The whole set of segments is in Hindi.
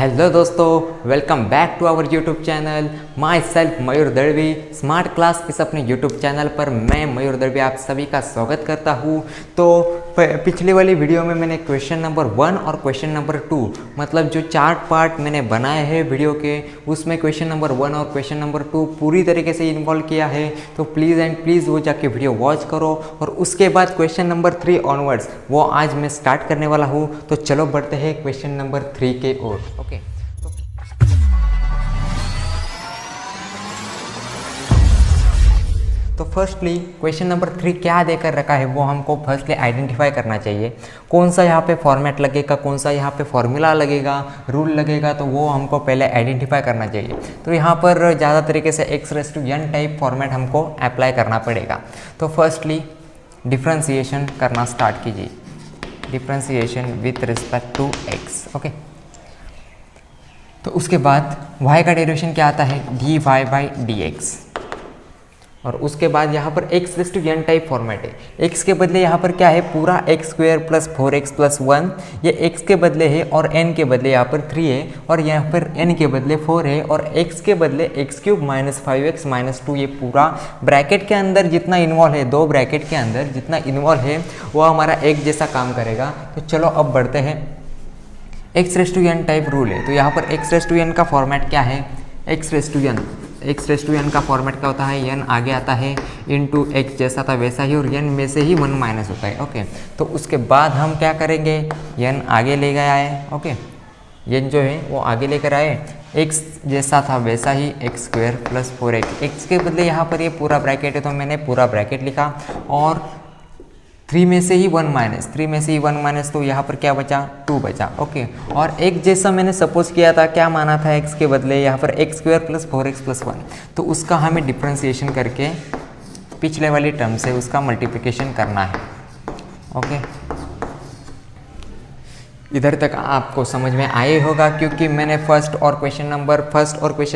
हेलो दोस्तों, welcome back to our YouTube channel. Myself Mayur Dadwi. Smart class इस अपने यूट्यूब चैनल पर मैं मयूर दड़वी आप सभी का स्वागत करता हूँ। तो पिछली वाली वीडियो में मैंने क्वेश्चन नंबर 1 और क्वेश्चन नंबर 2 मतलब जो 4 पार्ट मैंने बनाए हैं वीडियो के, उसमें क्वेश्चन नंबर 1 और क्वेश्चन नंबर 2 पूरी तरीके से इन्वॉल्व किया है। तो प्लीज़ एंड प्लीज़ वो जाके वीडियो वॉच करो। और उसके बाद क्वेश्चन नंबर 3 ऑनवर्ड्स वो आज मैं स्टार्ट करने वाला हूँ। तो चलो बढ़ते हैं क्वेश्चन नंबर 3 के ओर। ओके, तो फर्स्टली क्वेश्चन नंबर 3 क्या देकर रखा है वो हमको फर्स्टली आइडेंटिफाई करना चाहिए। कौन सा यहाँ पे फॉर्मेट लगेगा, कौन सा यहाँ पे फॉर्मूला लगेगा, रूल लगेगा, तो वो हमको पहले आइडेंटिफाई करना चाहिए। तो यहाँ पर ज़्यादा तरीके से x⁻n टाइप फॉर्मेट हमको अप्लाई करना पड़ेगा। तो फर्स्टली डिफ्रेंसिएशन करना स्टार्ट कीजिए, differentiation with respect to x। Okay, तो उसके बाद y का डेरिवेशन क्या आता है, dy/dx। और उसके बाद यहाँ पर x⁻n टाइप फॉर्मेट है। x के बदले यहाँ पर क्या है, पूरा x² + 4x + 1 ये x के बदले है, और n के बदले यहाँ पर 3 है, और यहाँ पर n के बदले 4 है, और x के बदले x³ - 5x - 2 ये पूरा ब्रैकेट के अंदर जितना इन्वॉल्व है, 2 ब्रैकेट के अंदर जितना इन्वॉल्व है वो हमारा एक जैसा काम करेगा। तो चलो अब बढ़ते हैं। x⁻n टाइप रूल है, तो यहाँ पर x⁻n का फॉर्मेट क्या है, x⁻n का फॉर्मेट क्या होता है, n आगे आता है इंटू x जैसा था वैसा ही, और n में से ही 1 माइनस होता है। ओके, तो उसके बाद हम क्या करेंगे, n आगे ले गया है। ओके, n जो है वो आगे लेकर आए, x जैसा था वैसा ही x² + 4x, x के बदले यहाँ पर ये पूरा ब्रैकेट है तो मैंने पूरा ब्रैकेट लिखा, और 3 में से ही 1 माइनस, 3 में से ही 1 माइनस, तो यहाँ पर क्या बचा, 2 बचा। ओके, और एक जैसा मैंने सपोज किया था, क्या माना था x के बदले यहाँ पर x² + 4x + 1, तो उसका हमें डिफ्रेंसिएशन करके पिछले वाली टर्म से उसका मल्टीप्लिकेशन करना है। ओके, इधर तक आपको समझ में आए होगा, क्योंकि मैंने फर्स्ट और क्वेश्चन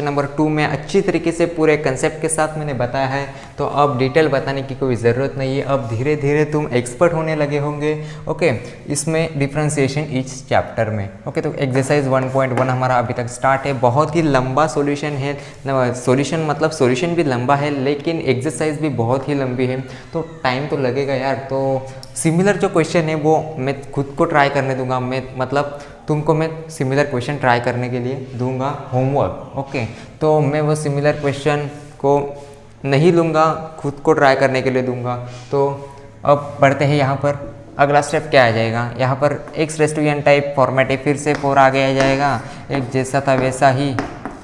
नंबर 2 में अच्छी तरीके से पूरे कंसेप्ट के साथ मैंने बताया है। तो अब डिटेल बताने की कोई ज़रूरत नहीं है, अब धीरे धीरे तुम एक्सपर्ट होने लगे होंगे। ओके, इसमें डिफ्रेंसिएशन ईच चैप्टर में। ओके, तो एक्सरसाइज 1.1 हमारा अभी तक स्टार्ट है। बहुत ही लंबा सॉल्यूशन है, सॉल्यूशन भी लंबा है, लेकिन एक्सरसाइज भी बहुत ही लंबी है, तो टाइम तो लगेगा यार। तो सिमिलर जो क्वेश्चन है वो मैं खुद को ट्राई करने दूंगा, तुमको मैं सिमिलर क्वेश्चन ट्राई करने के लिए दूंगा होमवर्क। ओके, तो मैं वो सिमिलर क्वेश्चन को नहीं लूँगा, खुद को ट्राई करने के लिए दूंगा। तो अब बढ़ते हैं, यहाँ पर अगला स्टेप क्या आ जाएगा, यहाँ पर x⁻n टाइप फॉर्मेट है, फिर से 4 आगे आ जाएगा, एक जैसा था वैसा ही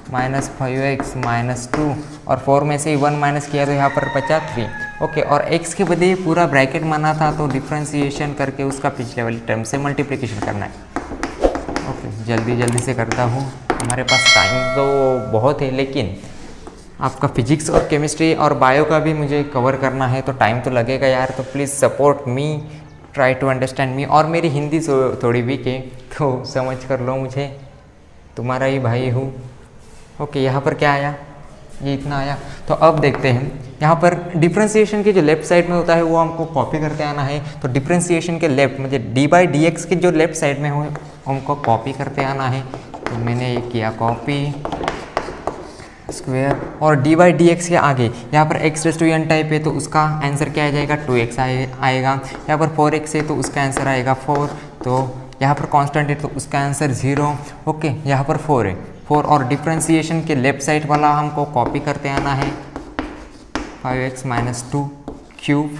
-5x - 2, और 4 में से ही 1 माइनस किया तो यहाँ पर बचा 3। ओके, और x के बदले पूरा ब्रैकेट माना था, तो डिफ्रेंसिएशन करके उसका पिछले वाली टर्म से मल्टीप्लिकेशन करना है। ओके, जल्दी से करता हूँ, हमारे पास टाइम तो बहुत है, लेकिन आपका फिजिक्स और केमिस्ट्री और बायो का भी मुझे कवर करना है, तो टाइम तो लगेगा यार। तो please support me, try to understand me. और मेरी हिंदी थोड़ी वीक है, तो समझ कर लो मुझे, तुम्हारा ही भाई हूँ। ओके, यहाँ पर क्या आया, ये इतना आया। तो अब देखते हैं, यहाँ पर डिफ्रेंसिएशन के जो लेफ्ट साइड में होता है वो हमको कॉपी करते आना है। तो डिफ्रेंसिएशन के लेफ्ट मुझे d/dx के जो लेफ्ट साइड में हो हमको कॉपी करते आना है। तो मैंने ये किया कॉपी, स्क्वायर, और d/dx के आगे यहाँ पर x⁻n टाइप है, तो उसका आंसर क्या आ जाएगा, 2x आएगा। यहाँ पर 4x है तो उसका आंसर आएगा 4। तो यहाँ पर कांस्टेंट है तो उसका आंसर 0। ओके, यहाँ पर 4 है, 4, और डिफ्रेंसिएशन के लेफ्ट साइड वाला हमको कॉपी करते आना है, 5x - 2 क्यूब।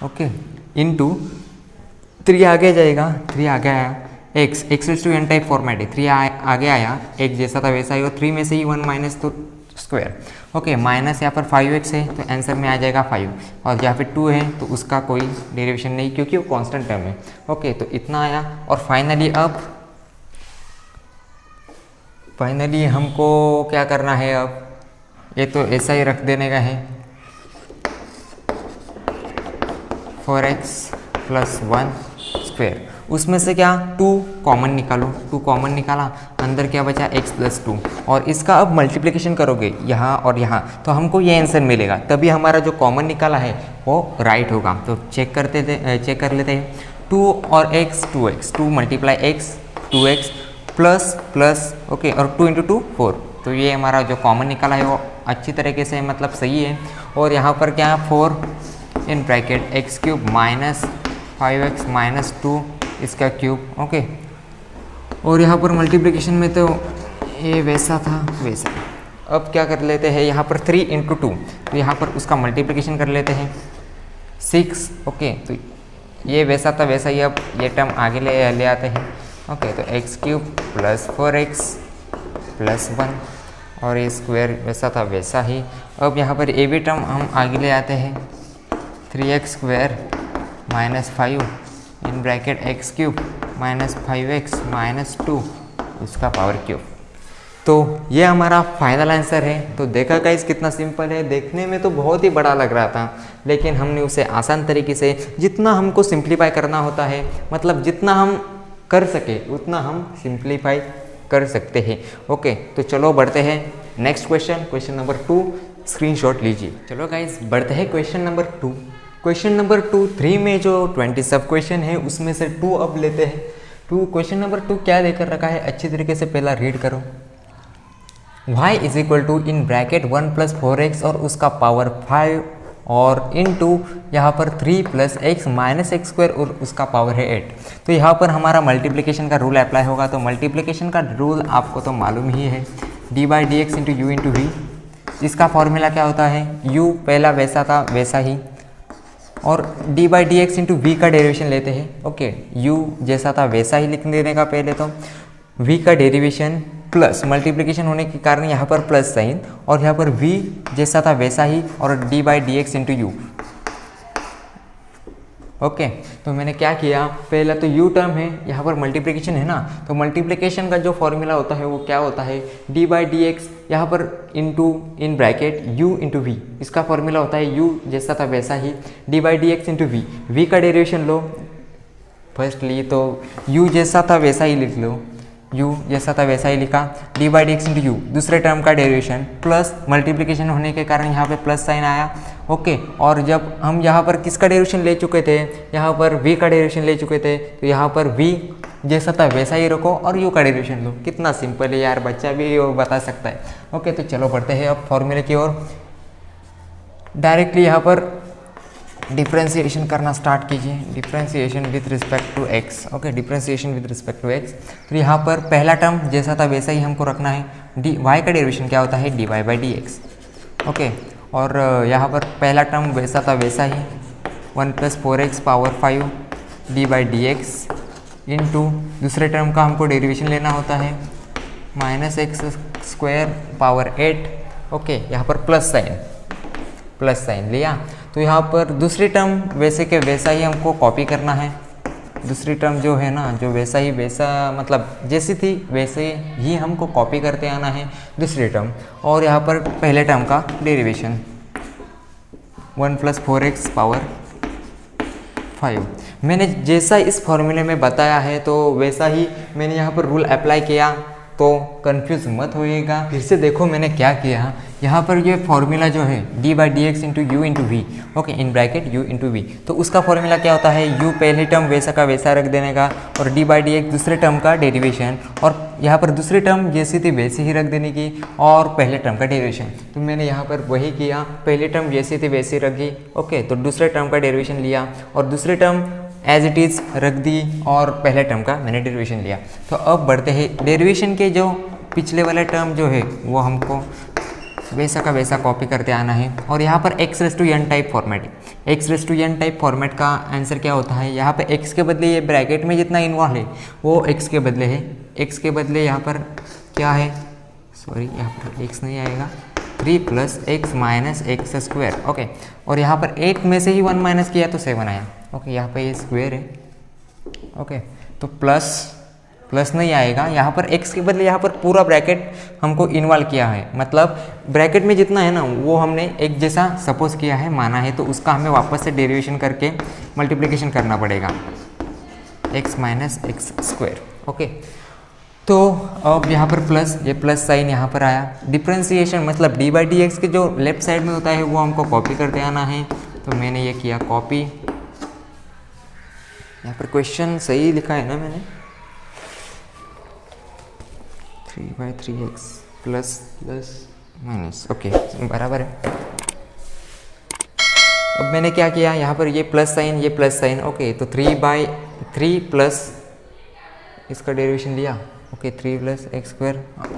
ओके, इंटू 3 आगे जाएगा, 3 आगे आया, x⁻n टाइप फॉर्मेट है, 3 आगे आया, एक जैसा था वैसा ही, और 3 में से ही 1 माइनस तो स्क्वायर। ओके, माइनस यहाँ पर 5x है तो आंसर में आ जाएगा 5, और यहाँ पे 2 है तो उसका कोई डेरिवेशन नहीं, क्योंकि वो कांस्टेंट टर्म है। ओके, तो इतना आया। और फाइनली हमको क्या करना है, अब ये तो ऐसा ही रख देने का है, 4x + 1 स्क्वायर, उसमें से क्या 2 कॉमन निकालो, 2 कॉमन निकाला, अंदर क्या बचा x + 2, और इसका अब मल्टीप्लिकेशन करोगे यहाँ और यहाँ, तो हमको ये आंसर मिलेगा। तभी हमारा जो कॉमन निकाला है वो राइट होगा। तो चेक कर लेते हैं, 2 और x 2x, 2 × x 2x, plus plus okay, और 2 × 2 4। तो ये हमारा जो कॉमन निकला है वो अच्छी तरीके से मतलब सही है। और यहाँ पर क्या है 4 in bracket x³ minus 5x minus 2 इसका क्यूब ओके। और यहाँ पर मल्टीप्लिकेशन में तो ये वैसा था वैसा। अब क्या कर लेते हैं यहाँ पर 3 × 2, तो यहाँ पर उसका मल्टीप्लिकेशन कर लेते हैं 6 ओके। तो ये वैसा था वैसा ही, अब ये टर्म आगे ले आते हैं ओके। तो x³ प्लस 4x प्लस 1 और ये स्क्वायर वैसा था वैसा ही। अब यहाँ पर ये भी टर्म हम आगे ले आते हैं 3x² minus 5 in bracket x³ minus 5x minus 2 उसका पावर क्यूब। तो ये हमारा फाइनल आंसर है। तो देखा गाइस कितना सिंपल है, देखने में तो बहुत ही बड़ा लग रहा था, लेकिन हमने उसे आसान तरीके से जितना हमको सिंप्लीफाई करना होता है, मतलब जितना हम कर सके उतना हम सिंप्लीफाई कर सकते हैं ओके। तो चलो बढ़ते हैं नेक्स्ट क्वेश्चन नंबर 2, स्क्रीनशॉट लीजिए। चलो गाइस बढ़ते हैं क्वेश्चन नंबर 2। क्वेश्चन नंबर 2 3 में जो 20 सब क्वेश्चन है उसमें से 2 अब लेते हैं। क्वेश्चन नंबर 2 क्या देकर रखा है अच्छी तरीके से पहला रीड करो। y is equal to in bracket 1 + 4x और उसका पावर 5 और इनटू यहाँ पर 3 + x माइनस x² और उसका पावर है 8। तो यहाँ पर हमारा मल्टीप्लिकेशन का रूल अप्लाई होगा। तो मल्टीप्लिकेशन का रूल आपको तो मालूम ही है, d/dx × u × v। इसका फॉर्मूला क्या होता है, u पहला वैसा था वैसा ही, और d/dx × v का डेरिवेशन लेते हैं ओके। u जैसा था वैसा ही लिख देने का पहले, तो v का डेरिवेशन प्लस मल्टीप्लिकेशन होने के कारण यहाँ पर प्लस साइन, और यहाँ पर v जैसा था वैसा ही और d/dx × u ओके। तो मैंने क्या किया, पहला तो u टर्म है, यहाँ पर मल्टीप्लिकेशन है ना, तो मल्टीप्लिकेशन का जो फॉर्मूला होता है वो क्या होता है, d/dx यहाँ पर into in bracket u × v। इसका फॉर्मूला होता है u जैसा था वैसा ही d/dx × v। v का डेरिवेशन लो फर्स्टली, तो u जैसा था वैसा ही लिख लो, u जैसा था वैसा ही लिखा, d/dx × u दूसरे टर्म का डेरिवेशन प्लस मल्टीप्लिकेशन होने के कारण यहाँ पे प्लस साइन आया ओके। और जब हम यहाँ पर किसका डेरिवेशन ले चुके थे, यहाँ पर v का डेरिवेशन ले चुके थे, तो यहाँ पर v जैसा था वैसा ही रखो और u का डेरिवेशन लो। कितना सिंपल है यार, बच्चा भी वो बता सकता है ओके। तो चलो बढ़ते हैं अब फॉर्मूले की ओर। डायरेक्टली यहाँ पर डिफ्रेंशिएशन करना स्टार्ट कीजिए, differentiation with respect to x okay, differentiation with respect to x। तो यहाँ पर पहला टर्म जैसा था वैसा ही हमको रखना है, y का डेरिवेशन क्या होता है, dy/dx ओके। और यहाँ पर पहला टर्म वैसा था वैसा ही 1 + 4x पावर 5 d/dx इनटू दूसरे टर्म का हमको डेरिवेशन लेना होता है -x² पावर 8 ओके। यहाँ पर प्लस साइन लिया। तो यहाँ पर दूसरी टर्म वैसे के वैसा ही हमको कॉपी करना है। दूसरी टर्म जो है ना, जो वैसा ही वैसा मतलब जैसी थी वैसे ही हमको कॉपी करते आना है दूसरी टर्म। और यहाँ पर पहले टर्म का डेरिवेशन 1 + 4x पावर 5। मैंने जैसा इस फॉर्मूले में बताया है तो वैसा ही मैंने यहाँ पर रूल अप्लाई किया, तो कंफ्यूज मत होइएगा। फिर से देखो मैंने क्या किया, यहाँ पर ये फॉर्मूला जो है d/dx × u × v okay, in bracket u × v। तो उसका फॉर्मूला क्या होता है, u पहले टर्म वैसा का वैसा रख देने का, और d/dx दूसरे टर्म का डेरिवेशन, और यहाँ पर दूसरी टर्म जैसी थी वैसी ही रख देने की, और पहले टर्म का डेरिवेशन। तो मैंने यहाँ पर वही किया, पहली टर्म जैसी थी वैसी रखी ओके। तो दूसरे टर्म का डेरिवेशन लिया और दूसरी टर्म एज इट इज़ रख दी, और पहले टर्म का मैंने डेरिवेशन लिया। तो अब बढ़ते हैं डेरिवेशन के जो पिछले वाला टर्म जो है वो हमको वैसा का वैसा कॉपी करते आना है। और यहाँ पर x⁻n टाइप फॉर्मेट है। x⁻n टाइप फॉर्मेट का आंसर क्या होता है, यहाँ पे x के बदले ये ब्रैकेट में जितना इन्वॉल्व है वो x के बदले है, x के बदले यहाँ पर क्या है, सॉरी यहाँ पर x नहीं आएगा, 3 + x माइनस x² ओके। और यहाँ पर 8 में से ही 1 माइनस किया तो 7 आया ओके। यहाँ पे ये स्क्वायर है ओके, तो प्लस नहीं आएगा, यहाँ पर x के बदले यहाँ पर पूरा ब्रैकेट हमको इन्वॉल्व किया है, मतलब ब्रैकेट में जितना है ना वो हमने एक जैसा सपोज किया है, माना है, तो उसका हमें वापस से डेरिवेशन करके मल्टीप्लिकेशन करना पड़ेगा x माइनस x² ओके। तो अब यहाँ पर प्लस, ये प्लस साइन यहाँ पर आया। डिफ्रेंशिएशन मतलब d/dx के जो लेफ्ट साइड में होता है वो हमको कॉपी करते आना है, तो मैंने ये किया कॉपी। यहाँ पर क्वेश्चन सही लिखा है ना मैंने, 3/3x plus plus minus, okay बराबर है। अब मैंने क्या किया, यहाँ पर ये प्लस साइन ये प्लस साइन, ओके तो 3/3 प्लस इसका डेरिवेशन लिया, ओके 3 + x²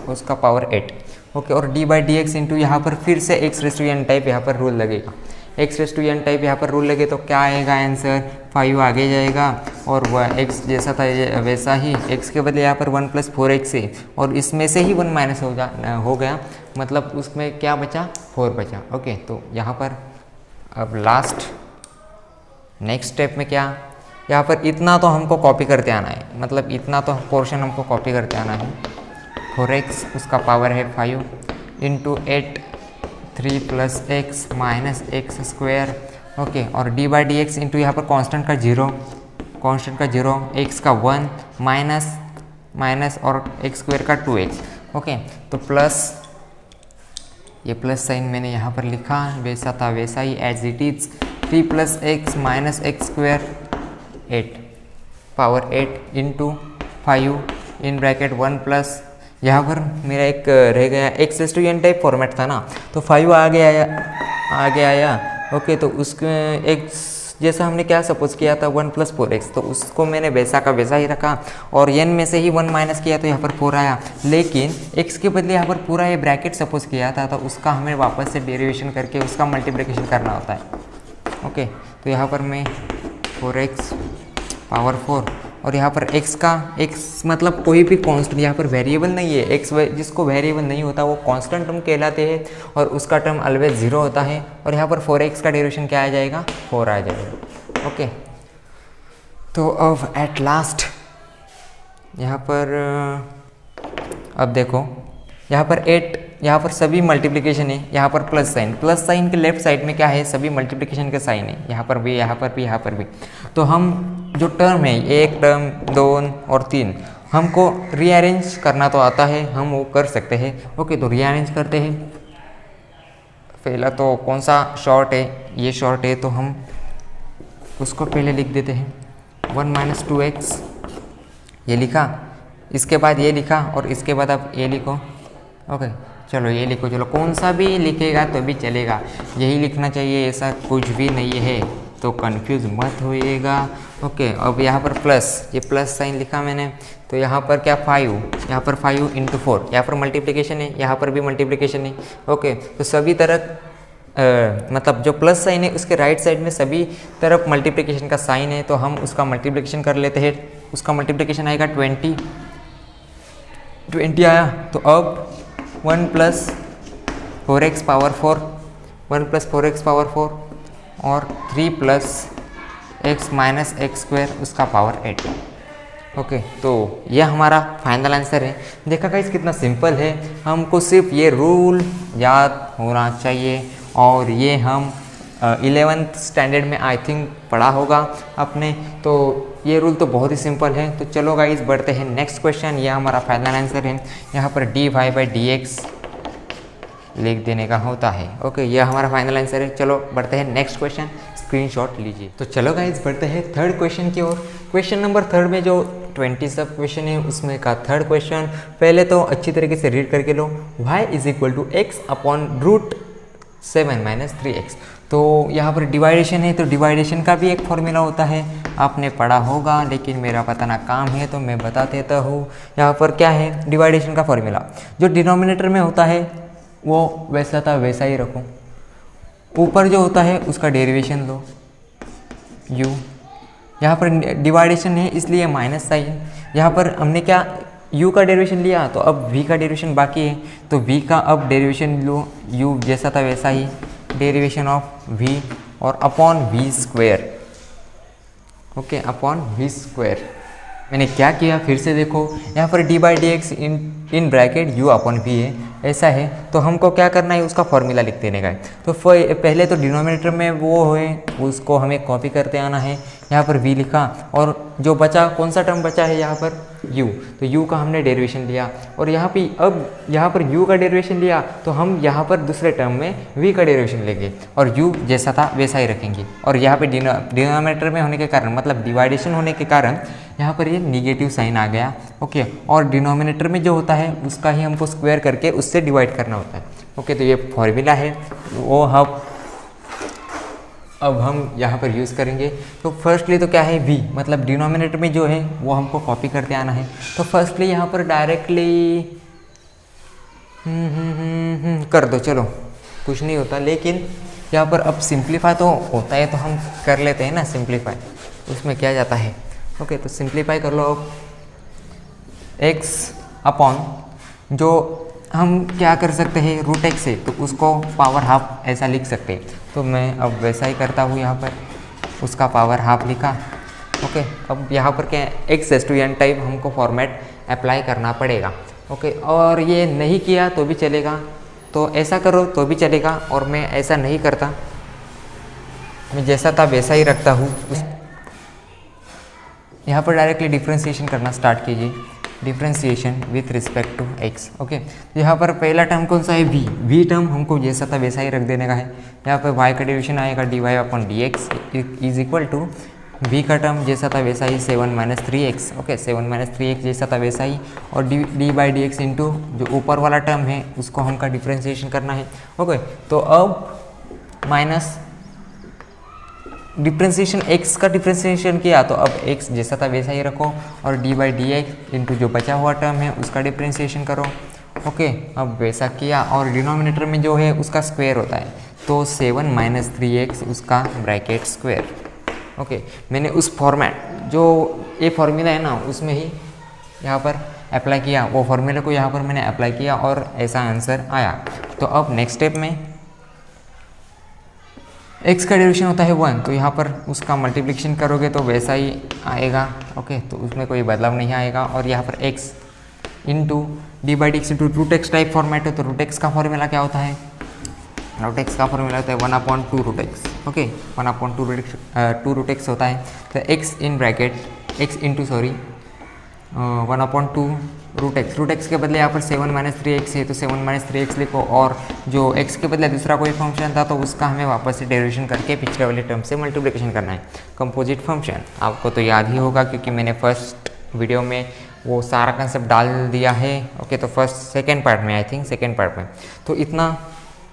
उसका पावर 8, ओके और d/dx इंटू यहाँ पर फिर से x⁻n टाइप यहाँ पर रूल लगेगा, x⁻n टाइप यहाँ पर रूल लगे तो क्या आएगा आंसर, 5 आगे जाएगा और वह x जैसा था वैसा ही, x के बदले यहाँ पर 1 + 4x है और इसमें से ही 1 माइनस हो गया, मतलब उसमें क्या बचा, 4 बचा, ओके तो यहाँ पर अब लास्ट नेक्स्ट स्टेप में क्या, यहाँ पर इतना तो हमको कॉपी करते आना है, मतलब इतना तो पोर्शन हमको कॉपी करते आना है। 4x उसका पावर है 5 into 8 3 + x minus x², okay और d/dx इंटू यहाँ पर कांस्टेंट का 0 x का 1 माइनस और x² का 2x, ओके तो प्लस ये प्लस साइन मैंने यहाँ पर लिखा, वैसा था वैसा ही as it is, 3 + x minus x² 8 power 8 into 5 in bracket 1 plus यहाँ पर मेरा एक रह गया x⁻n टाइप फॉर्मेट था ना, तो 5 आगे आया, ओके तो उसके एक जैसा हमने क्या सपोज किया था 1 + 4x, तो उसको मैंने वैसा का वैसा ही रखा और n में से ही 1 माइनस किया तो यहाँ पर 4 आया, लेकिन x के बदले यहाँ पर पूरा ये ब्रैकेट सपोज किया था तो उसका हमें वापस से डेरिवेशन करके उसका मल्टीप्लिकेशन करना होता है, ओके तो यहाँ पर मैं 4x पावर 4 और यहाँ पर x मतलब कोई भी कांस्टेंट, यहाँ पर वेरिएबल नहीं है, x जिसको वेरिएबल नहीं होता वो कांस्टेंट टर्म कहलाते हैं और उसका टर्म ऑलवेज 0 होता है और यहाँ पर 4x का डेरिवेशन क्या आ जाएगा, 4 आ जाएगा, ओके तो अब एट लास्ट यहाँ पर अब देखो यहाँ पर 8, यहाँ पर सभी मल्टीप्लिकेशन है, यहाँ पर प्लस साइन के लेफ्ट साइड में क्या है, सभी मल्टीप्लिकेशन के साइन है, यहाँ पर भी यहाँ पर भी यहाँ पर भी, तो हम जो टर्म है 1 टर्म 2 और 3 हमको रीअरेंज करना तो आता है, हम वो कर सकते हैं, ओके तो रीअरेंज करते हैं। पहला तो कौन सा शॉर्ट है, ये शॉर्ट है तो हम उसको पहले लिख देते हैं 1 - 2x ये लिखा, इसके बाद ये लिखा और इसके बाद आप ये लिखो, ओके चलो ये लिखो, चलो कौन सा भी लिखेगा तो भी चलेगा, यही लिखना चाहिए, ऐसा कुछ भी नहीं है तो कंफ्यूज मत होइएगा, ओके अब यहाँ पर प्लस, ये प्लस साइन लिखा मैंने, तो यहाँ पर क्या 5, यहाँ पर 5 × 4, यहाँ पर मल्टीप्लिकेशन है, यहाँ पर भी मल्टीप्लिकेशन है, ओके तो सभी तरफ मतलब जो प्लस साइन है उसके राइट साइड में सभी तरफ मल्टीप्लिकेशन का साइन है, तो हम उसका मल्टीप्लिकेशन कर लेते हैं, उसका मल्टीप्लिकेशन आएगा 20 आया, तो अब 1 + 4x पावर 4 1 + 4x पावर 4 और 3 + x माइनस x² उसका पावर 8, ओके तो यह हमारा फाइनल आंसर है। देखा गाइस कितना सिंपल है, हमको सिर्फ ये रूल याद होना चाहिए और ये हम 11th स्टैंडर्ड में आई थिंक पढ़ा होगा आपने, तो ये रूल तो बहुत ही सिंपल है। तो चलो गाइस बढ़ते हैं नेक्स्ट क्वेश्चन, यह हमारा फाइनल आंसर है, यहाँ पर dy/dx लिख देने का होता है, ओके यह हमारा फाइनल आंसर है। चलो बढ़ते हैं नेक्स्ट क्वेश्चन, स्क्रीनशॉट लीजिए। तो चलो गाइस बढ़ते हैं थर्ड क्वेश्चन की ओर। क्वेश्चन नंबर 3 में जो 20 सब क्वेश्चन है उसमें का थर्ड क्वेश्चन, पहले तो अच्छी तरीके से रीड करके लो, y = x/√7 - 3x। तो यहाँ पर डिवाइडेशन है, तो डिवाइडेशन का भी एक फॉर्मूला होता है, आपने पढ़ा होगा, लेकिन मेरा बताना काम है तो मैं बता देता हूँ। यहाँ पर क्या है डिवाइडेशन का फॉर्मूला, जो डिनोमिनेटर में होता है वो वैसा था वैसा ही रखो, ऊपर जो होता है उसका डेरिवेशन लो u, यहाँ पर डिवाइडेशन है इसलिए माइनस साइन, यहाँ पर हमने क्या u का डेरिवेशन लिया तो अब v का डेरिवेशन बाकी है, तो v का अब डेरिवेशन लो, u जैसा था वैसा ही डेरिवेशन ऑफ v और upon v², okay upon v²। मैंने क्या किया फिर से देखो, यहाँ पर d/dx इन ब्रैकेट u/v है, ऐसा है तो हमको क्या करना है उसका फॉर्मूला लिख देने का है। तो पहले तो डिनोमिनेटर में वो है उसको हमें कॉपी करते आना है, यहाँ पर v लिखा और जो बचा कौन सा टर्म बचा है यहाँ पर u, तो u का हमने डेरिवेशन लिया और यहाँ पे अब यहाँ पर u का डेरिवेशन लिया तो हम यहाँ पर दूसरे टर्म में v का डेरिवेशन लेंगे और u जैसा था वैसा ही रखेंगे। और यहाँ पे डिनोमिनेटर में होने के कारण मतलब डिवाइडेशन होने के कारण यहाँ पर ये निगेटिव साइन आ गया। ओके, और डिनोमिनेटर में जो होता है उसका ही हमको स्क्वायर करके उससे डिवाइड करना होता है। ओके, तो ये फॉर्मूला है वो अब हम यहाँ पर यूज़ करेंगे। तो फर्स्टली तो क्या है v, मतलब डिनोमिनेटर में जो है वो हमको कॉपी करते आना है। तो फर्स्टली यहाँ पर डायरेक्टली कर दो, चलो कुछ नहीं होता, लेकिन यहाँ पर अब सिंप्लीफाई तो होता है तो हम कर लेते हैं ना सिंप्लीफाई, उसमें क्या जाता है। ओके, तो सिंप्लीफाई कर लो अब x अपॉन, जो हम क्या कर सकते हैं रूट एक्स से, तो उसको पावर हाफ ऐसा लिख सकते हैं। तो मैं अब वैसा ही करता हूँ, यहाँ पर उसका पावर हाफ लिखा। ओके, अब यहाँ पर क्या x⁻n टाइप हमको फॉर्मेट अप्लाई करना पड़ेगा। ओके, और ये नहीं किया तो भी चलेगा, तो ऐसा करो तो भी चलेगा, और मैं ऐसा नहीं करता, मैं जैसा था वैसा ही रखता हूँ। यहाँ पर डायरेक्टली डिफ्रेंशिएशन करना स्टार्ट कीजिए, differentiation with respect to x। Okay, यहाँ पर पहला टर्म कौन सा है v टर्म हमको जैसा था वैसा ही रख देने का है। यहाँ पर y का डेरिवेशन आएगा dy/dx is equal to v का टर्म जैसा था वैसा ही 7 - 3x। ओके, 7 - 3x जैसा था वैसा ही, और d/dx इंटू जो ऊपर वाला टर्म है उसको हमका डिफ्रेंशिएशन करना है। ओके, तो अब माइनस डिफ्रेंशिएशन x का डिफ्रेंशिएशन किया, तो अब x जैसा था वैसा ही रखो, और d/dx इंटू जो बचा हुआ टर्म है उसका डिफ्रेंशिएशन करो। ओके, अब वैसा किया, और डिनोमिनेटर में जो है उसका स्क्वायर होता है, तो 7 - 3x उसका ब्रैकेट स्क्वायर। ओके, मैंने उस फॉर्मेट जो ये फॉर्मूला है ना उसमें ही यहाँ पर अप्लाई किया, वो फॉर्मूले को यहाँ पर मैंने अप्लाई किया और ऐसा आंसर आया। तो अब नेक्स्ट स्टेप में x का डेरिवेशन होता है 1, तो यहाँ पर उसका मल्टीप्लिकेशन करोगे तो वैसा ही आएगा। ओके, तो उसमें कोई बदलाव नहीं आएगा, और यहाँ पर x into d/dx into root x type format है, तो रूट एक्स का फॉर्मूला क्या होता है, रूट एक्स का फॉर्मूला होता है 1/2 root x. Okay, 1/2 root x होता है, तो x in bracket x into 1/2 root x के बदले यहाँ पर 7 - 3x है, तो 7 - 3x लिखो, और जो x के बदले दूसरा कोई फंक्शन था तो उसका हमें वापस से डेरिवेशन करके पिछले वाले टर्म से मल्टीप्लिकेशन करना है। कंपोजिट फंक्शन आपको तो याद ही होगा, क्योंकि मैंने फर्स्ट वीडियो में वो सारा कंसेप्ट डाल दिया है। ओके, तो सेकेंड पार्ट में, आई थिंक सेकेंड पार्ट में, तो इतना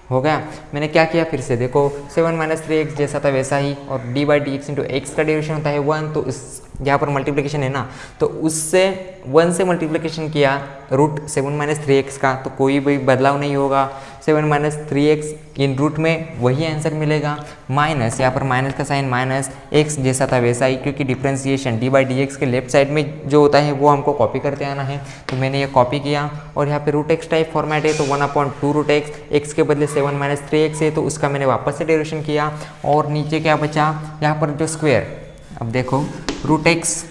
हो गया। मैंने क्या किया फिर से देखो, 7 - 3x जैसा था वैसा ही, और d/dx इंटू x का डेरिवेशन होता है 1, तो इस यहाँ पर मल्टीप्लिकेशन है ना, तो उससे 1 से मल्टीप्लिकेशन किया रूट 7 - 3x का, तो कोई भी बदलाव नहीं होगा। 7 - 3x इन रूट में वही आंसर मिलेगा, माइनस यहाँ पर माइनस का साइन, माइनस x जैसा था वैसा ही, क्योंकि डिफ्रेंशिएशन d/dx के लेफ्ट साइड में जो होता है वो हमको कॉपी करते आना है, तो मैंने ये कॉपी किया। और यहाँ पे रूट एक्स टाइप फॉर्मेट है, तो 1/2 रूट एक्स के बदले 7 - 3x है, तो उसका मैंने वापस से डेरिवेशन किया, और नीचे क्या बचा यहाँ पर जो स्क्वायर। अब देखो रूट एक्स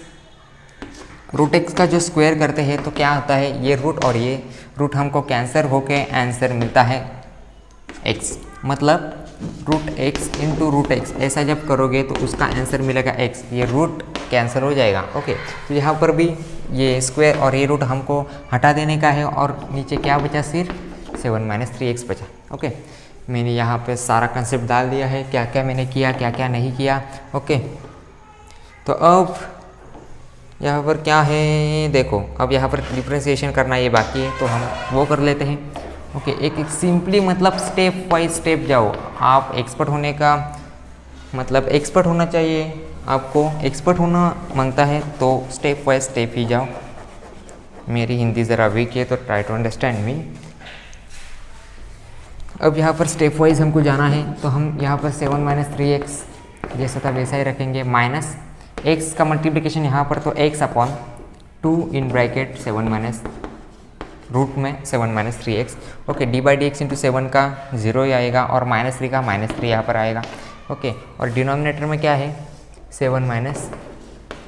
का जो स्क्वायर करते हैं तो क्या होता है, ये रूट और ये रूट हमको कैंसिल होके आंसर मिलता है x, मतलब root x into root x, ऐसा जब करोगे तो उसका आंसर मिलेगा x, ये रूट कैंसिल हो जाएगा। ओके, तो यहाँ पर भी ये स्क्वायर और ये रूट हमको हटा देने का है, और नीचे क्या बचा, सिर्फ 7 - 3x बचा। ओके, मैंने यहाँ पे सारा कंसेप्ट डाल दिया है, क्या क्या मैंने किया क्या क्या नहीं किया। ओके, तो अब यहाँ पर क्या है देखो, अब यहाँ पर डिफ्रेंशिएशन करना ये बाकी है, तो हम वो कर लेते हैं। ओके, एक सिंपली मतलब स्टेप बाय स्टेप जाओ। आप एक्सपर्ट होने का मतलब एक्सपर्ट होना चाहिए, आपको एक्सपर्ट होना मांगता है तो स्टेप बाय स्टेप ही जाओ। मेरी हिंदी ज़रा वीक है तो ट्राई टू अंडरस्टैंड मी। अब यहाँ पर स्टेप वाइज हमको जाना है, तो हम यहाँ पर 7 - 3x जैसा था वैसा ही रखेंगे, माइनस x का मल्टीप्लिकेशन यहाँ पर, तो x/2 इन ब्रैकेट 7 रूट में 7 - 3x। ओके, d/dx इंटू 7 का 0 ही आएगा, और -3 का -3 यहाँ पर आएगा। ओके, और डिनोमिनेटर में क्या है 7 -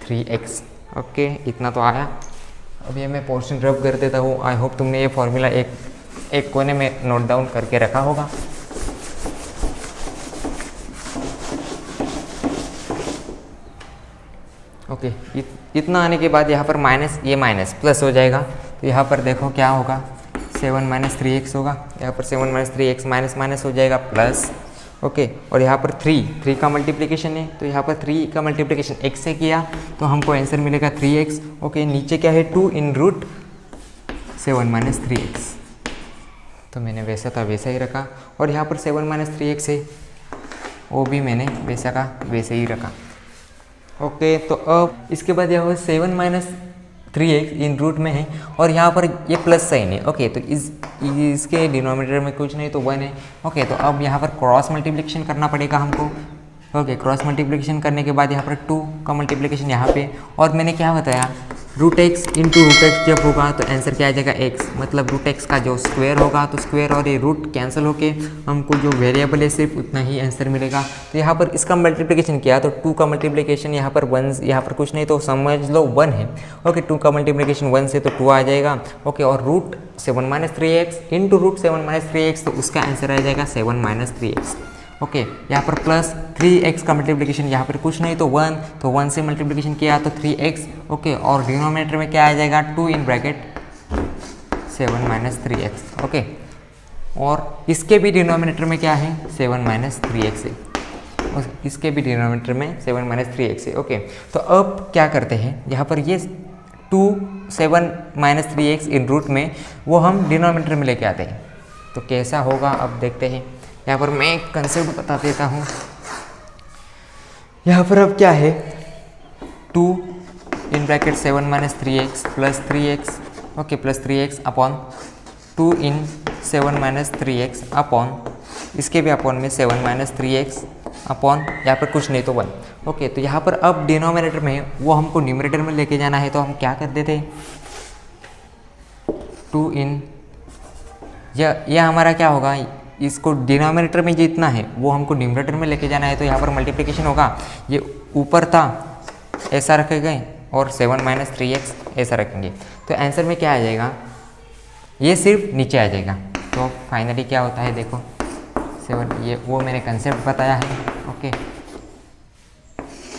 3x। ओके, इतना तो आया। अब ये मैं पोर्शन रब कर देता हूँ। आई होप तुमने ये फॉर्मूला एक कोने में नोट डाउन करके रखा होगा। ओके, इतना आने के बाद यहाँ पर माइनस, ये माइनस प्लस हो जाएगा, तो यहाँ पर देखो क्या होगा 7 - 3x होगा। यहाँ पर 7 - 3x माइनस माइनस हो जाएगा प्लस, ओके, और यहाँ पर 3 का मल्टीप्लिकेशन है, तो यहाँ पर 3 का मल्टीप्लिकेशन x से किया तो हमको आंसर मिलेगा 3x। ओके, नीचे क्या है 2 इन रूट 7 माइनस 3x, तो मैंने वैसा था वैसा ही रखा, और यहाँ पर 7 माइनस 3x है, वो भी मैंने वैसा का वैसे ही रखा। ओके, तो अब इसके बाद यहाँ पर 7 माइनस 3x इन रूट में है, और यहाँ पर ये प्लस साइन है। ओके, तो इसके डिनोमिनेटर में कुछ नहीं तो 1 है। ओके, तो अब यहाँ पर क्रॉस मल्टीप्लिकेशन करना पड़ेगा हमको। ओके, क्रॉस मल्टीप्लिकेशन करने के बाद यहाँ पर 2 का मल्टीप्लिकेशन यहाँ पे, और मैंने क्या बताया root x into root x जब होगा तो आंसर क्या आ जाएगा x, मतलब रूट एक्स का जो स्क्वायर होगा तो स्क्वायर और ये रूट कैंसिल होके हमको जो वेरिएबल है सिर्फ उतना ही आंसर मिलेगा। तो यहाँ पर इसका मल्टीप्लिकेशन किया तो 2 का मल्टीप्लिकेशन यहाँ पर 1, यहाँ पर कुछ नहीं तो समझ लो 1 है। ओके, 2 का मल्टीप्लिकेशन 1 से तो 2 आ जाएगा। ओके, और root 7 minus 3x into root 7 minus 3x, तो उसका आंसर आ जाएगा 7 माइनस 3x। ओके, यहाँ पर प्लस 3x का मल्टीप्लिकेशन यहाँ पर कुछ नहीं तो 1, तो 1 से मल्टीप्लिकेशन किया तो 3x। ओके, और डिनोमिनेटर में क्या आ जाएगा 2 in bracket 7 minus 3x। Okay, और इसके भी डिनोमिनेटर में क्या है 7 माइनस 3x है, और इसके भी डिनोमिनेटर में 7 माइनस 3x है। ओके, तो अब क्या करते हैं यहाँ पर ये 7 माइनस 3x इन रूट में वो हम डिनोमिनेटर में लेके आते हैं, तो कैसा होगा अब देखते हैं। यहाँ पर मैं एक कंसेप्ट बता देता हूँ। यहाँ पर अब क्या है 2 in bracket 7 minus 3x plus 3x। Okay, plus 3x upon 2 in 7 minus 3x upon इसके भी अपॉन में 7 माइनस 3x अपॉन यहाँ पर कुछ नहीं तो 1। ओके, तो यहाँ पर अब डिनोमिनेटर में वो हमको न्यूमरेटर में लेके जाना है, तो हम क्या कर देते 2 इन यह हमारा क्या होगा, इसको डिनोमिनेटर में जितना है वो हमको न्यूमरेटर में लेके जाना है, तो यहाँ पर मल्टीप्लिकेशन होगा, ये ऊपर था ऐसा रखेंगे और 7 माइनस 3x ऐसा रखेंगे, तो आंसर में क्या आ जाएगा ये सिर्फ नीचे आ जाएगा। तो फाइनली क्या होता है देखो 7, ये वो मैंने कंसेप्ट बताया है। ओके,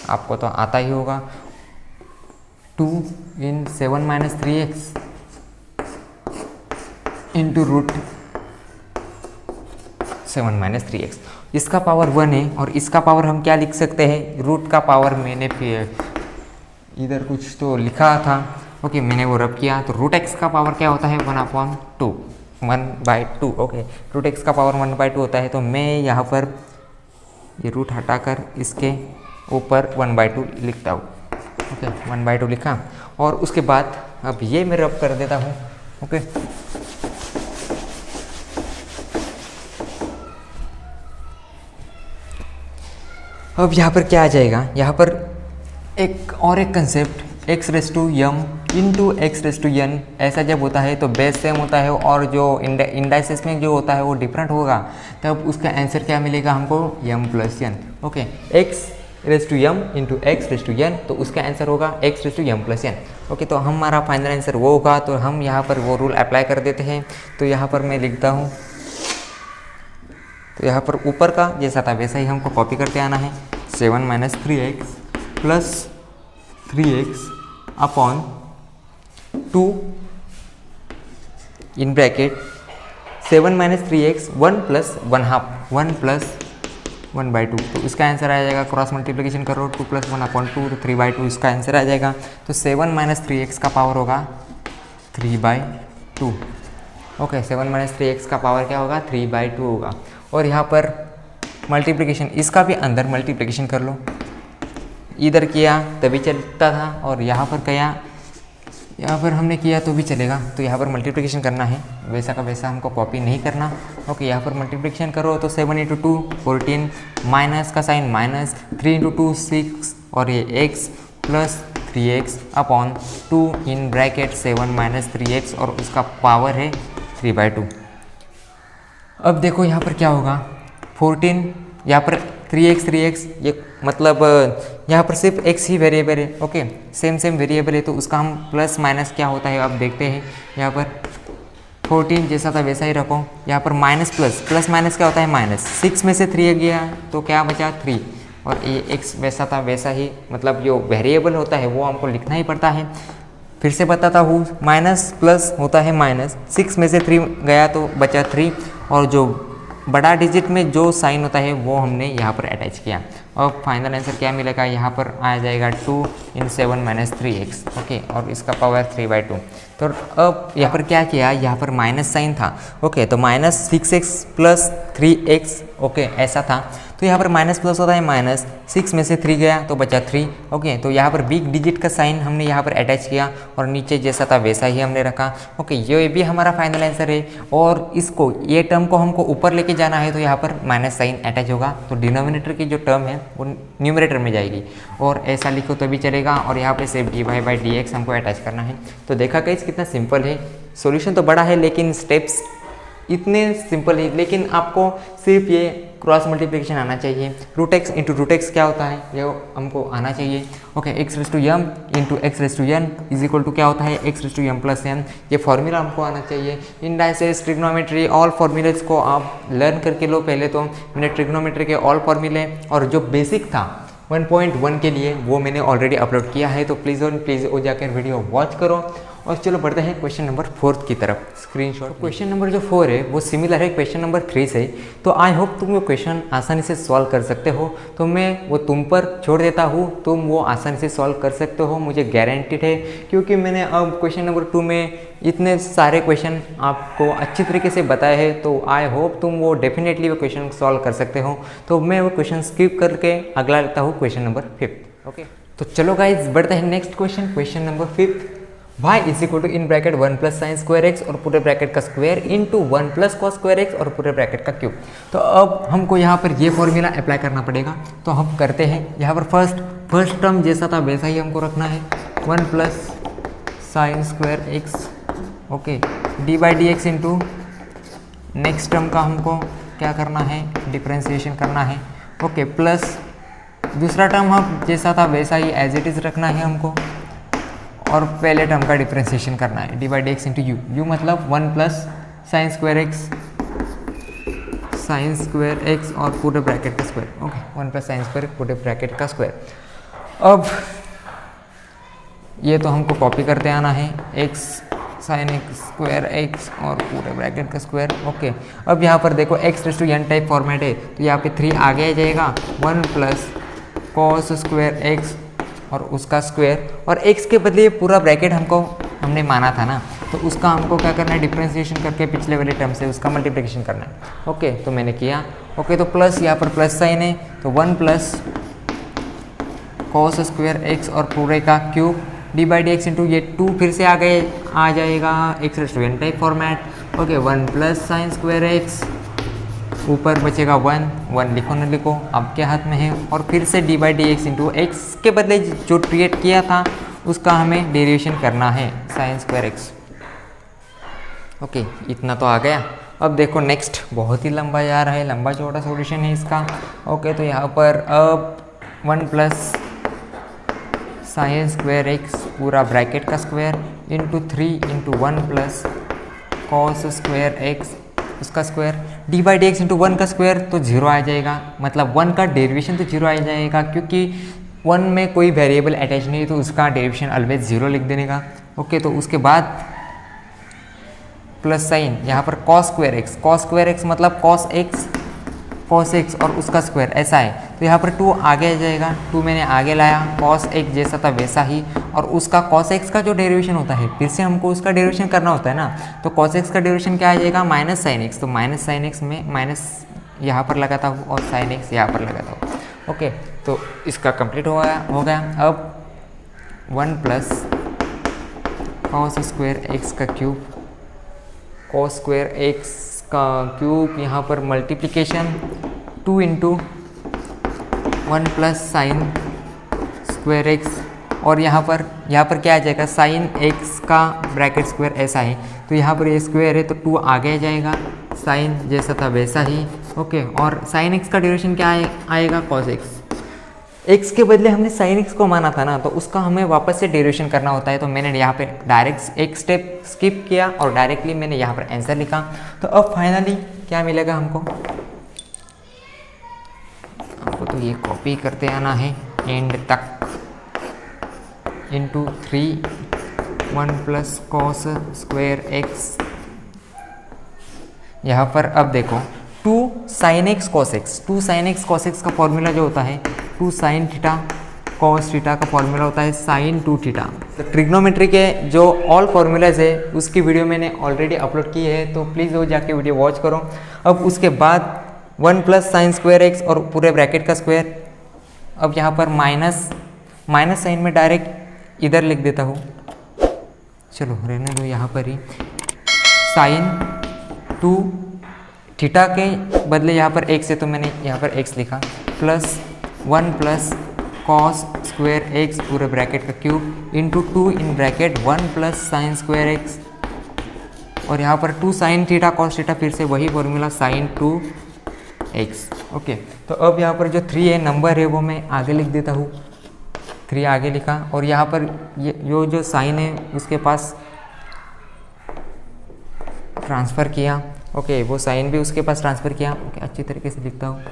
आपको तो आता ही होगा 2 in 7 minus 3x into root 7 minus 3x, इसका पावर 1 है, और इसका पावर हम क्या लिख सकते हैं रूट का पावर, मैंने फिर इधर कुछ तो लिखा था। ओके, मैंने वो रब किया, तो रूट एक्स का पावर क्या होता है 1/2, 1/2। ओके, रूट एक्स का पावर 1/2 होता है, तो मैं यहाँ पर ये रूट हटाकर इसके ऊपर 1/2 लिखता हूँ। ओके, 1/2 लिखा, और उसके बाद अब ये मैं रब कर देता हूँ। ओके, अब यहाँ पर क्या आ जाएगा, यहाँ पर एक concept x raise to m into x raise to n, ऐसा जब होता है तो बेस सेम होता है और जो इंडाइसिस में जो होता है वो डिफरेंट होगा, तब उसका आंसर क्या मिलेगा हमको m plus n। Okay, x raise to m into x raise to n, तो उसका आंसर होगा x raise to m plus n। Okay, तो हमारा फाइनल आंसर वो होगा, तो हम यहाँ पर वो रूल अप्लाई कर देते हैं। तो यहाँ पर मैं लिखता हूँ, तो यहाँ पर ऊपर का जैसा था वैसा ही हमको कॉपी करते आना है, 7 minus 3x plus 3x upon 2 in bracket 7 minus 3x 1 plus 1/2, 1 plus 1/2, तो इसका आंसर आ जाएगा, क्रॉस मल्टीप्लिकेशन करो 2 प्लस 1/2 तो 3/2 इसका आंसर आ जाएगा। तो 7 माइनस 3x का पावर होगा 3/2। ओके, 7 माइनस 3x का पावर क्या होगा 3/2 होगा, और यहाँ पर मल्टीप्लिकेशन इसका भी अंदर मल्टीप्लिकेशन कर लो, इधर किया तभी चलता था और यहाँ पर किया, यहाँ पर हमने किया तो भी चलेगा। तो यहाँ पर मल्टीप्लिकेशन करना है, वैसा का वैसा हमको कॉपी नहीं करना। ओके, यहाँ पर मल्टीप्लिकेशन करो तो 7 × 2 14, माइनस का साइन माइनस, 3 × 2 6, और ये x plus 3x upon 2 in bracket 7 minus 3x, और उसका पावर है 3/2। अब देखो यहाँ पर क्या होगा 14, यहाँ पर 3x, ये मतलब यहाँ पर सिर्फ x ही वेरिएबल है। ओके, सेम वेरिएबल है, तो उसका हम प्लस माइनस क्या होता है अब देखते हैं। यहाँ पर 14 जैसा था वैसा ही रखो, यहाँ पर माइनस प्लस माइनस क्या होता है माइनस, 6 में से 3 गया तो क्या बचा 3, और ये x वैसा था वैसा ही, मतलब जो वेरिएबल होता है वो हमको लिखना ही पड़ता है। फिर से बताता हूँ, माइनस प्लस होता है माइनस, 6 में से 3 गया तो बचा 3, और जो बड़ा डिजिट में जो साइन होता है वो हमने यहाँ पर अटैच किया। अब फाइनल आंसर क्या मिलेगा, यहाँ पर आ जाएगा 2 × 7 - 3x। ओके, और इसका पावर 3/2। तो अब यहाँ पर क्या किया, यहाँ पर माइनस साइन था। ओके, तो -6x + 3x। ओके, ऐसा था। तो यहाँ पर माइनस प्लस होता है माइनस, 6 में से 3 गया तो बचा 3। ओके, तो यहाँ पर बिग डिजिट का साइन हमने यहाँ पर अटैच किया और नीचे जैसा था वैसा ही हमने रखा। ओके, ये भी हमारा फाइनल आंसर है। और इसको, ये टर्म को हमको ऊपर लेके जाना है तो यहाँ पर माइनस साइन अटैच होगा, तो डिनोमिनेटर की जो टर्म है वो न्यूमरेटर में जाएगी। और ऐसा लिखो तो भी चलेगा, और यहाँ पर सिर्फ dy/dx हमको अटैच करना है। तो देखा गाइस कितना सिंपल है। सॉल्यूशन तो बड़ा है लेकिन स्टेप्स इतने सिंपल है, लेकिन आपको सिर्फ ये क्रॉस मल्टीप्लिकेशन आना चाहिए। √x × √x क्या होता है ये हमको आना चाहिए। ओके, x⁻m × x⁻n = क्या होता है, x⁻m + n। ये फॉर्मूला हमको आना चाहिए। इंडाइसेस, ट्रिग्नोमेट्री, ऑल फॉर्मूलेज को आप लर्न करके लो। पहले तो मैंने ट्रिग्नोमेट्री के ऑल फॉर्मूले और जो बेसिक था 1.1 के लिए वो मैंने ऑलरेडी अपलोड किया है, तो प्लीज़ वो जाकर वीडियो वॉच करो। और चलो बढ़ते हैं क्वेश्चन नंबर 4 की तरफ। स्क्रीनशॉट। क्वेश्चन नंबर जो 4 है वो सिमिलर है क्वेश्चन नंबर 3 से, तो आई होप तुम वो क्वेश्चन आसानी से सॉल्व कर सकते हो। तो मैं वो तुम पर छोड़ देता हूँ, तुम वो आसानी से सॉल्व कर सकते हो, मुझे गारंटीड है। क्योंकि मैंने अब क्वेश्चन नंबर 2 में इतने सारे क्वेश्चन आपको अच्छी तरीके से बताए हैं, तो आई होप तुम वो डेफिनेटली वो क्वेश्चन सॉल्व कर सकते हो। तो मैं वो क्वेश्चन स्किप करके अगला लेता हूँ, क्वेश्चन नंबर 5। ओके, तो चलो गाइज बढ़ते हैं next question, question number 5। y = इन ब्रैकेट 1 + sin² x और पूरे ब्रैकेट का स्क्वायर इंटू 1 + cos² x और पूरे ब्रैकेट का क्यूब। तो अब हमको यहाँ पर ये फॉर्मूला अप्लाई करना पड़ेगा, तो हम करते हैं। यहाँ पर फर्स्ट टर्म जैसा था वैसा ही हमको रखना है, 1 + sin² x। Okay, d/dx into next term का हमको क्या करना है, डिफ्रेंशिएशन करना है। ओके, प्लस दूसरा टर्म हम जैसा था वैसा ही एज इट इज़ रखना है हमको, और पहले टर्म का डिफ्रेंशिएशन करना है, d/dx इंटू u मतलब 1 + sin² x और पूरे ब्रैकेट का स्क्वायर। ओके, 1 + sin² पूरे ब्रैकेट का स्क्वायर। अब ये तो हमको कॉपी करते आना है, x sin x² x और पूरे ब्रैकेट का स्क्वायर। ओके, अब यहाँ पर देखो x⁻n टाइप फॉर्मेट है, तो यहाँ पे 3 आगे आ जाएगा, 1 + cos² x और उसका स्क्वायर, और x के बदले पूरा ब्रैकेट हमने माना था ना, तो उसका हमको क्या करना है, डिफ्रेंशिएशन करके पिछले वाले टर्म से उसका मल्टीप्लिकेशन करना है। ओके, तो मैंने किया। ओके, तो प्लस यहाँ पर प्लस साइन है, तो 1 + cos² x और पूरे का क्यूब, d/dx इंटू ये 2 फिर से आ जाएगा x⁻n type format. Okay, 1 + sin² x, ऊपर बचेगा 1 लिखो ना लिखो आपके हाथ में है, और फिर से d/dx इंटू x के बदले जो क्रिएट किया था उसका हमें डेरिवेशन करना है, sin² x। ओके, इतना तो आ गया। अब देखो नेक्स्ट बहुत ही लंबा जा रहा है, लंबा चौड़ा सॉल्यूशन है इसका। ओके, तो यहाँ पर अब 1 + sin² x पूरा ब्रैकेट का square into 3 into 1 + cos² x उसका स्क्वायर, d/dx इंटू 1 का स्क्वायर तो 0 आ जाएगा, मतलब 1 का डेरिवेशन तो 0 आ जाएगा, क्योंकि 1 में कोई वेरिएबल अटैच नहीं है तो उसका डेरिवेशन ऑलवेज 0 लिख देने का। ओके, तो उसके बाद प्लस साइन, यहाँ पर cos² x मतलब cos x और उसका स्क्वायर ऐसा है, तो यहाँ पर 2 आगे आ जाएगा, 2 मैंने आगे लाया, cos x जैसा था वैसा ही, और उसका cos x का जो डेरिवेशन होता है फिर से हमको उसका डेरिवेशन करना होता है ना, तो cos x का डेरिवेशन क्या आ जाएगा, -sin x। तो -sin x में माइनस यहाँ पर लगाता हूँ और sin x यहाँ पर लगाता हूँ। ओके, तो इसका कंप्लीट हो गया। अब 1 + cos² x का क्यूब, cos² x का क्यूब, यहाँ पर मल्टीप्लिकेशन 2 इंटू 1 + sin² x, और यहाँ पर क्या आ जाएगा, sin x का ब्रैकेट स्क्वायर ऐसा है, तो यहाँ पर ये स्क्वायर है तो 2 आगे आ जाएगा, sin जैसा था वैसा ही। ओके, और sin x का ड्यूरेशन क्या आएगा, cos x। x के बदले हमने sin x को माना था ना, तो उसका हमें वापस से डेरिवेशन करना होता है, तो मैंने यहाँ पे डायरेक्ट एक स्टेप स्किप किया और डायरेक्टली मैंने यहाँ पर आंसर लिखा। तो अब फाइनली क्या मिलेगा हमको तो ये कॉपी करते आना है एंड तक, इंटू 3 1 + cos² x। यहाँ पर अब देखो 2 sine x cos x, 2 sine x cos x का फॉर्मूला जो होता है 2 साइन थीटा कॉस थीटा का फॉर्मूला होता है साइन 2 थीटा। तो ट्रिग्नोमेट्री के जो ऑल फॉर्मूलाज है उसकी वीडियो मैंने ऑलरेडी अपलोड की है, तो प्लीज़ वो जाके वीडियो वॉच करो। अब उसके बाद 1 प्लस साइन स्क्वायर एक्स और पूरे ब्रैकेट का स्क्वायर। अब यहाँ पर माइनस साइन में डायरेक्ट इधर लिख देता हूँ, चलो रहने दो यहाँ पर ही। साइन 2 थीटा के बदले यहाँ पर एक्स है तो मैंने यहाँ पर एक्स लिखा, plus 1 plus cos square x पूरे ब्रैकेट का क्यूब इंटू 2 इन bracket 1 plus sine square x, और यहाँ पर 2 साइन थीटा कॉस थीटा, फिर से वही फॉर्मूला साइन 2 एक्स। ओके, तो अब यहाँ पर जो 3 है नंबर है वो मैं आगे लिख देता हूँ, 3 आगे लिखा, और यहाँ पर ये जो साइन है उसके पास ट्रांसफ़र किया। ओके, वो साइन भी उसके पास ट्रांसफ़र किया। ओके, अच्छी तरीके से लिखता हूँ,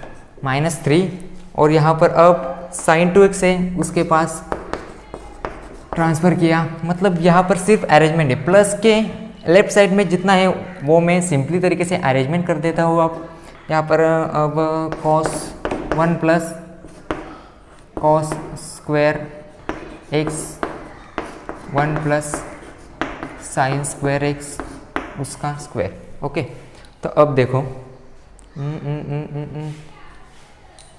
-3, और यहाँ पर अब साइन 2x है उसके पास ट्रांसफ़र किया, मतलब यहाँ पर सिर्फ अरेंजमेंट है। प्लस के लेफ्ट साइड में जितना है वो मैं सिंपली तरीके से अरेंजमेंट कर देता हूँ। अब यहाँ पर अब cos 1 plus cos square x 1 plus sine square x उसका स्क्वायर। ओके, तो अब देखो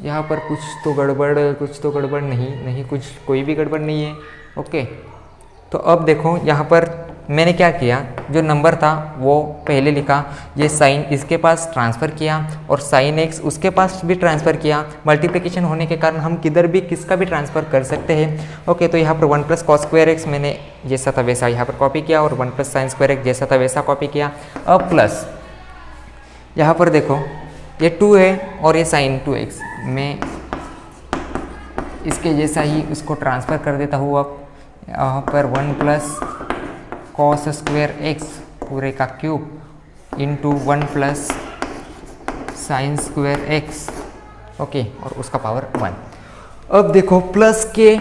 यहाँ पर कुछ तो गड़बड़ नहीं कुछ कोई भी गड़बड़ नहीं है। ओके, तो अब देखो यहाँ पर मैंने क्या किया, जो नंबर था वो पहले लिखा, ये साइन इसके पास ट्रांसफ़र किया और साइन एक्स उसके पास भी ट्रांसफ़र किया। मल्टीप्लिकेशन होने के कारण हम किधर भी किसका भी ट्रांसफ़र कर सकते हैं। ओके, तो यहाँ पर 1 प्लस कॉस स्क्वायर एक्स मैंने जैसा था वैसा यहाँ पर कॉपी किया, और 1 प्लस साइन स्क्वायर एक्स जैसा था वैसा कॉपी किया। अब प्लस यहाँ पर देखो ये 2 है और ये साइन 2x, मैं इसके जैसा ही उसको ट्रांसफ़र कर देता हूँ। अब यहाँ पर 1 प्लस कॉस स्क्वायर एक्स पूरे का cube into 1 plus sine square x, okay, और उसका पावर 1। अब देखो प्लस के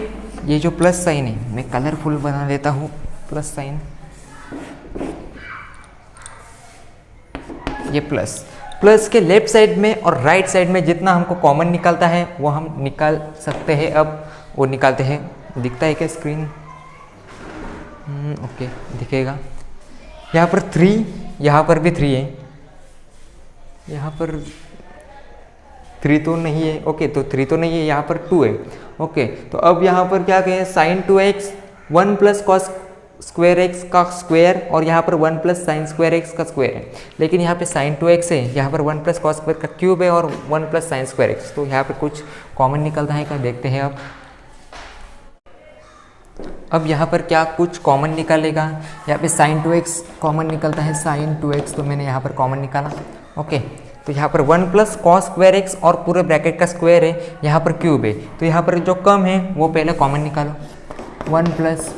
ये जो प्लस साइन है मैं कलरफुल बना देता हूँ, प्लस साइन, ये प्लस के लेफ्ट साइड में और राइट साइड में जितना हमको कॉमन निकलता है वो हम निकाल सकते हैं। अब वो निकालते हैं, दिखता है क्या स्क्रीन? ओके, दिखेगा। यहाँ पर 3, यहाँ पर भी 3 है, यहाँ पर 3 तो नहीं है। ओके, तो 3 तो नहीं है, यहाँ पर 2 है। ओके, तो अब यहाँ पर क्या कहें, sine 2x 1 plus cos square x का स्क्वायर, और यहाँ पर 1 प्लस साइन स्क्वायर एक्स का स्क्वायर है। लेकिन यहाँ पे साइन 2x है, यहाँ पर 1 प्लस कॉस स्क्वायर का क्यूब है और 1 प्लस साइन स्क्वायर एक्स, तो यहाँ पे कुछ कॉमन निकलता है क्या, देखते हैं। अब यहाँ पर क्या कुछ कॉमन निकलेगा, यहाँ पे साइन 2x कॉमन निकलता है, साइन 2x, तो मैंने यहाँ पर कॉमन निकाला। ओके, तो यहाँ पर 1 प्लस कॉस स्क्वायर एक्स और पूरे ब्रैकेट का स्क्वायर है, यहाँ पर क्यूब है, तो यहाँ पर जो कम है वो पहले कॉमन निकालो। 1 प्लस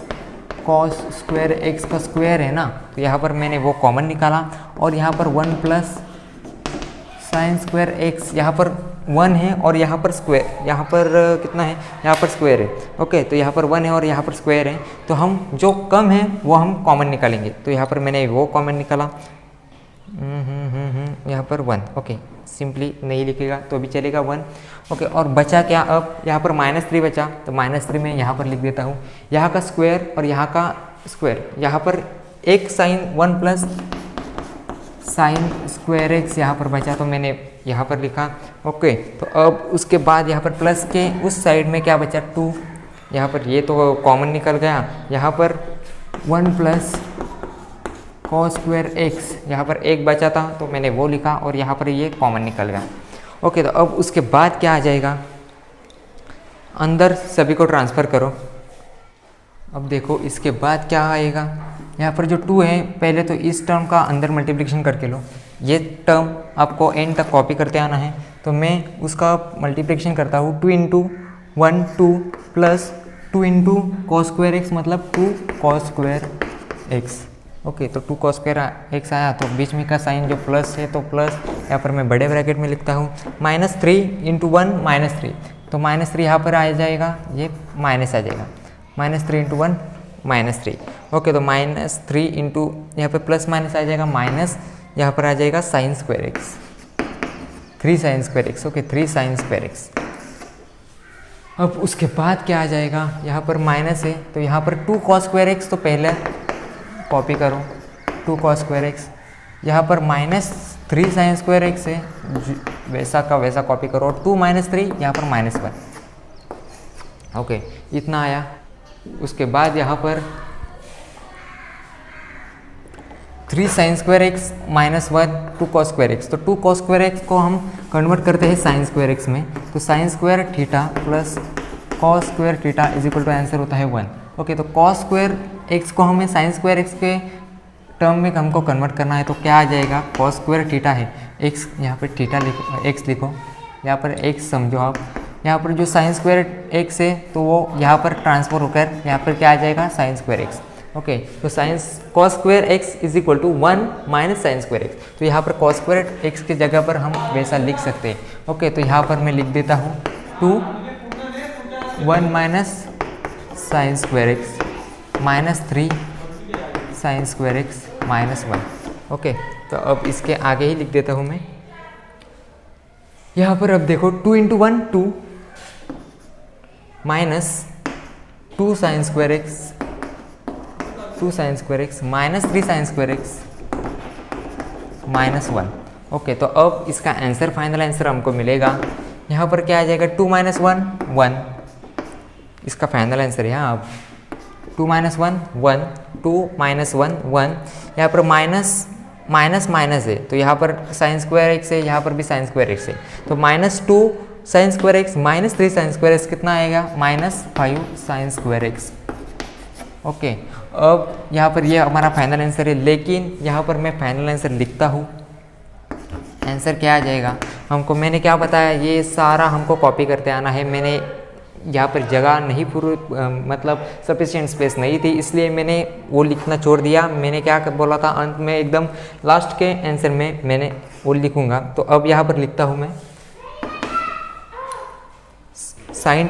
कॉस स्क्वायर एक्स का स्क्वायर है ना, तो यहाँ पर मैंने वो कॉमन निकाला, और यहाँ पर 1 प्लस साइन स्क्वायर एक्स, यहाँ पर 1 है और यहाँ पर स्क्वायर, यहाँ पर कितना है, यहाँ पर स्क्वायर है। ओके, तो यहाँ पर 1 है और यहाँ पर स्क्वायर है, तो हम जो कम है वो हम कॉमन निकालेंगे। तो यहाँ पर मैंने वो कॉमन निकाला, यहाँ पर 1। ओके, सिंपली नहीं लिखेगा तो भी चलेगा 1। ओके, और बचा क्या, अब यहाँ पर -3 बचा, तो -3 में यहाँ पर लिख देता हूँ, यहाँ का स्क्वायर और यहाँ का स्क्वायर, यहाँ पर एक sine 1 plus sine square x यहाँ पर बचा, तो मैंने यहाँ पर लिखा। ओके, तो अब उसके बाद यहाँ पर प्लस के उस साइड में क्या बचा, 2, यहाँ पर ये तो कॉमन निकल गया, यहाँ पर 1 प्लस कॉस स्क्वायर एक्स, यहाँ पर एक बचा था तो मैंने वो लिखा, और यहाँ पर ये कॉमन निकल गया। ओके, तो अब उसके बाद क्या आ जाएगा, अंदर सभी को ट्रांसफ़र करो। अब देखो इसके बाद क्या आएगा, यहाँ पर जो 2 है, पहले तो इस टर्म का अंदर मल्टीप्लिकेशन करके लो, ये टर्म आपको एंड तक कॉपी करते आना है, तो मैं उसका मल्टीप्लिकेशन करता हूँ। 2 into 1 2 plus 2 into cos square x, मतलब 2 कॉस स्क्वायर एक्स। ओके, तो 2 कॉस स्क्वायर एक्स आया, तो बीच में का साइन जो प्लस है तो प्लस, यहाँ पर मैं बड़े ब्रैकेट में लिखता हूँ। -3 इंटू 1 -3, तो -3 यहाँ पर आ जाएगा, ये माइनस आ जाएगा, -3 इंटू 1 -3। ओके, तो -3 इंटू यहाँ पर प्लस माइनस आ जाएगा माइनस, यहाँ पर आ जाएगा sine square x. 3 sign square x. Okay, 3 sign square x. अब उसके बाद क्या आ जाएगा, यहाँ पर माइनस है तो यहाँ पर 2 कॉस स्क्वायर एक्स, तो पहले कॉपी करो 2 कॉस स्क्वायर एक्स। यहाँ पर माइनस 3 साइन स्क्वायर एक्स है, वैसा का वैसा कॉपी करो, और 2 - 3 यहाँ पर -1। ओके, इतना आया। उसके बाद यहाँ पर 3 sign square x -1 2 cos square x. तो 2 कॉस स्क्वायर एक्स को हम कन्वर्ट करते हैं साइन स्क्वायर एक्स में, तो sine square theta plus cos square theta is equal to answer होता है 1। ओके, तो कॉस स्क्वायर एक्स को हमें साइन स्क्वायर एक्स के टर्म में हमको कन्वर्ट करना है, तो क्या आ जाएगा, कॉस स्क्वायर थीटा है एक्स, यहाँ पर थीटा लिखो, एक्स लिखो, यहाँ पर एक्स समझो आप। यहाँ पर जो साइन स्क्वायर एक्स है तो वो यहाँ पर ट्रांसफर होकर यहाँ पर क्या आ जाएगा, साइन स्क्वायर एक्स। ओके, तो साइंस cos square x is equal to 1 minus sine square x. तो यहाँ पर कॉस स्क्वायर एक्स की जगह पर हम वैसा लिख सकते हैं। ओके, तो यहाँ पर मैं लिख देता हूँ 2 1 minus sine square x -3 sign square x -1। Okay, तो अब इसके आगे ही लिख देता हूँ मैं। यहाँ पर अब देखो 2 × 1 2 minus 2 sign square x 2 sign square x -3 sign square x -1। Okay, तो अब इसका आंसर, फाइनल आंसर हमको मिलेगा, यहाँ पर क्या आ जाएगा, 2 - 1 1। इसका फाइनल आंसर है यहाँ, अब 2 - 1 1 2 - 1 1। यहाँ पर माइनस माइनस है तो यहाँ पर साइन स्क्वायर एक्स है, यहाँ पर भी साइन स्क्वायर एक्स है, तो -2 sign square x -3 sign square x कितना आएगा, -5 साइन स्क्वायर एक्स। ओके, अब यहाँ पर ये हमारा फाइनल आंसर है, लेकिन यहाँ पर मैं फाइनल आंसर लिखता हूँ। आंसर क्या आ जाएगा हमको, मैंने क्या बताया, ये सारा हमको कॉपी करते आना है। मैंने यहाँ पर जगह नहीं पूरी, मतलब सफिशिएंट स्पेस नहीं थी, इसलिए मैंने वो लिखना छोड़ दिया। मैंने क्या बोला था, अंत में एकदम लास्ट के आंसर में मैंने वो लिखूँगा। तो अब यहाँ पर लिखता हूँ मैं sin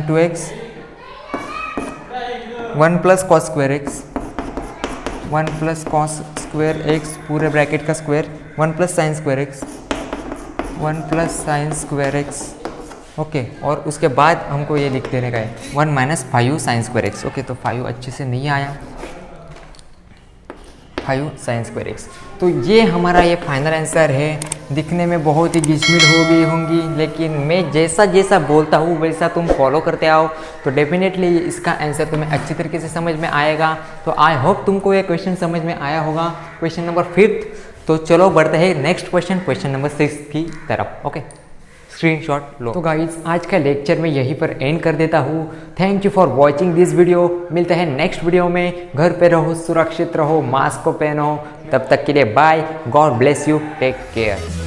2x 1 plus cos square x 1 plus cos square x पूरे ब्रैकेट का square 1 plus sine square x 1 plus sine square x. Okay, और उसके बाद हमको ये लिख देने का है 1 minus 5 sign square x. Okay, तो 5 अच्छे से नहीं आया, 5 साइन स्क्वायर एक्स। तो ये हमारा ये फाइनल आंसर है। दिखने में बहुत ही घिसमिल हो गई होंगी, लेकिन मैं जैसा जैसा बोलता हूँ वैसा तुम फॉलो करते आओ तो डेफिनेटली इसका आंसर तुम्हें अच्छी तरीके से समझ में आएगा। तो आई होप तुमको ये क्वेश्चन समझ में आया होगा, क्वेश्चन नंबर 5। तो चलो बढ़ते हैं नेक्स्ट क्वेश्चन नंबर 6 की तरफ। ओके, स्क्रीनशॉट लो। तो गाइज आज का लेक्चर मैं यहीं पर एंड कर देता हूँ। Thank you for watching this video. मिलते हैं नेक्स्ट वीडियो में। घर पे रहो, सुरक्षित रहो, मास्क को पहनो। तब तक के लिए bye, God bless you, take care.